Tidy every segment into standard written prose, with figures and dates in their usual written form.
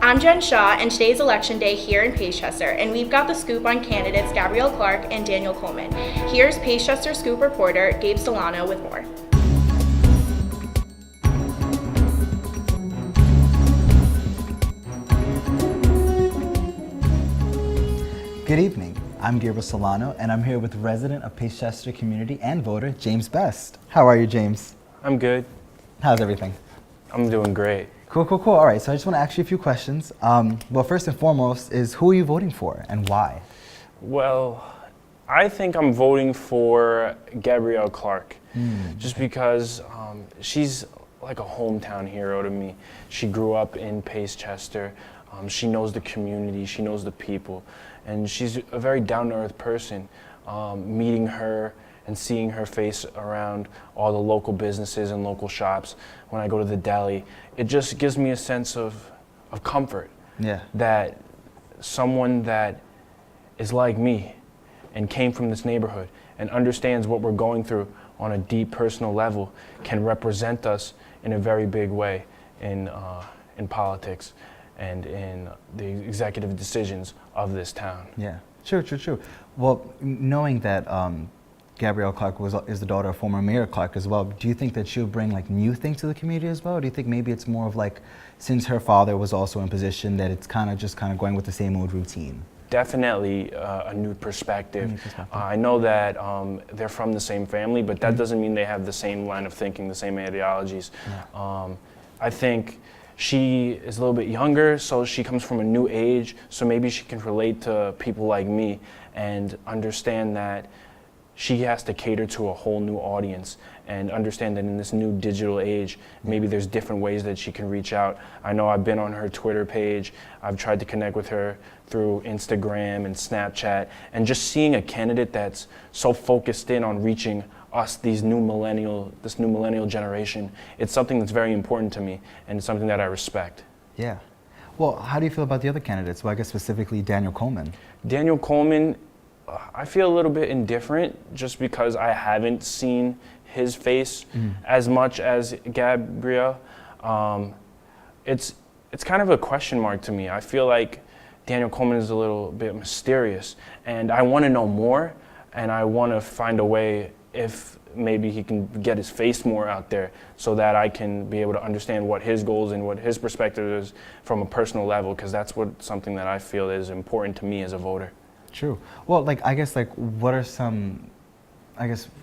I'm Jen Shaw, and today's election day here in Pacechester, and we've got the scoop on candidates Gabrielle Clark and Daniel Coleman. Here's Pacechester Scoop reporter Gabe Solano with more. Good evening. I'm Gabriel Solano, and I'm here with resident of Pacechester community and voter James Best. How are you, James? I'm good. How's everything? I'm doing great. Cool. All right, so I just want to ask you a few questions. Well, first and foremost is who are you voting for and why? Well, I think I'm voting for Gabrielle Clark, just because she's like a hometown hero to me. She grew up in Pacechester. She knows the community, she knows the people, and she's a very down-to-earth person. Meeting her and seeing her face around all the local businesses and local shops when I go to the deli, it just gives me a sense of comfort. Yeah. That someone that is like me and came from this neighborhood and understands what we're going through on a deep personal level can represent us in a very big way in politics and in the executive decisions of this town. Yeah, true. Well, knowing that Gabrielle Clark is the daughter of former Mayor Clark as well, do you think that she'll bring like new things to the community as well? Or do you think maybe it's more of like, since her father was also in position, that it's kind of going with the same old routine? Definitely a new perspective. I know that they're from the same family, but that doesn't mean they have the same line of thinking, the same ideologies. Yeah. I think she is a little bit younger, so she comes from a new age, so maybe she can relate to people like me and understand that she has to cater to a whole new audience and understand that in this new digital age, maybe there's different ways that she can reach out. I know I've been on her Twitter page. I've tried to connect with her through Instagram and Snapchat, and just seeing a candidate that's so focused in on reaching us, this new millennial generation, it's something that's very important to me and it's something that I respect. Yeah. Well, how do you feel about the other candidates? Well, I guess specifically Daniel Coleman. Daniel Coleman, I feel a little bit indifferent just because I haven't seen his face as much as Gabrielle. It's kind of a question mark to me. I feel like Daniel Coleman is a little bit mysterious, and I want to know more, and I want to find a way if maybe he can get his face more out there so that I can be able to understand what his goals and what his perspective is from a personal level, because that's something that I feel is important to me as a voter. True. Well, what are some,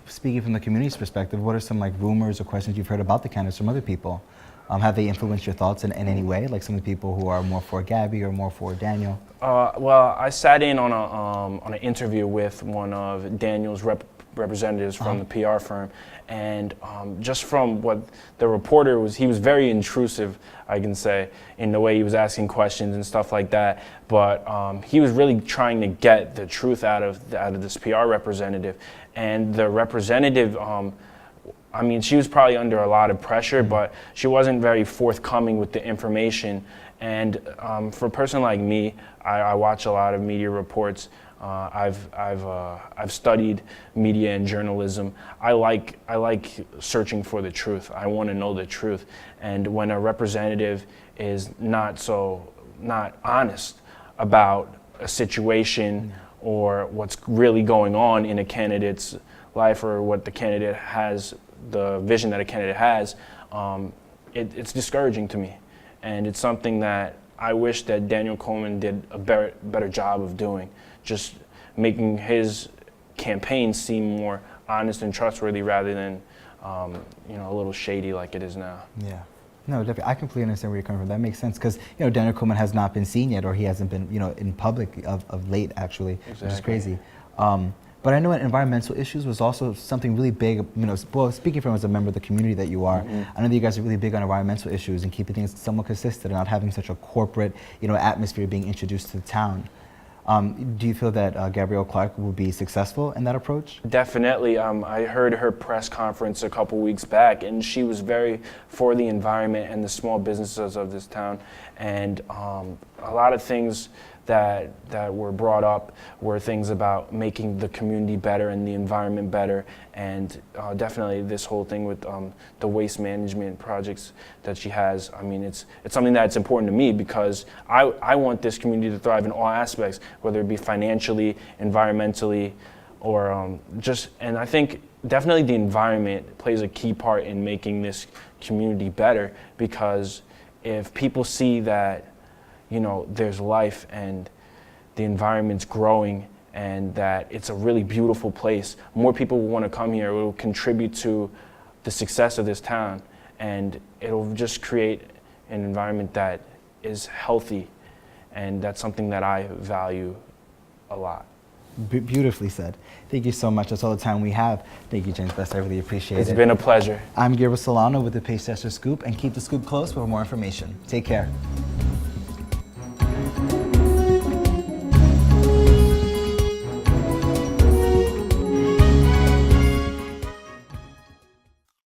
speaking from the community's perspective, what are some rumors or questions you've heard about the candidates from other people? Have they influenced your thoughts in any way? Like some of the people who are more for Gabby or more for Daniel? Well, I sat in on an interview with one of Daniel's representatives from the PR firm, and just from what the reporter was, he was very intrusive, I can say, in the way he was asking questions and stuff like that. But he was really trying to get the truth out of this PR representative, and the representative. I mean, she was probably under a lot of pressure, but she wasn't very forthcoming with the information. And for a person like me, I watch a lot of media reports. I've studied media and journalism. I like searching for the truth. I want to know the truth. And when a representative is not honest about a situation or what's really going on in a candidate's life, or what the candidate has, the vision that a candidate has, it's discouraging to me. And it's something that I wish that Daniel Coleman did a better job of doing, just making his campaign seem more honest and trustworthy rather than a little shady like it is now. Yeah. No, definitely. I completely understand where you're coming from. That makes sense because Daniel Coleman has not been seen yet, or he hasn't been in public of late, actually, Exactly. Which is crazy. But I know that environmental issues was also something really big. Well, speaking from as a member of the community that you are, I know that you guys are really big on environmental issues and keeping things somewhat consistent and not having such a corporate, atmosphere being introduced to the town. Do you feel that Gabrielle Clark will be successful in that approach? Definitely. I heard her press conference a couple weeks back, and she was very for the environment and the small businesses of this town. And a lot of things that were brought up were things about making the community better and the environment better, and definitely this whole thing with the waste management projects that she has. I mean, it's something that's important to me because I want this community to thrive in all aspects, whether it be financially, environmentally, or and I think definitely the environment plays a key part in making this community better, because if people see that, you know, there's life and the environment's growing and that it's a really beautiful place, more people will want to come here. It will contribute to the success of this town, and it'll just create an environment that is healthy, and that's something that I value a lot. Beautifully said. Thank you so much. That's all the time we have. Thank you, James Best. I really appreciate it. It's been a pleasure. I'm Gabriel Solano with the Pacechester Scoop, and keep the scoop close for more information. Take care.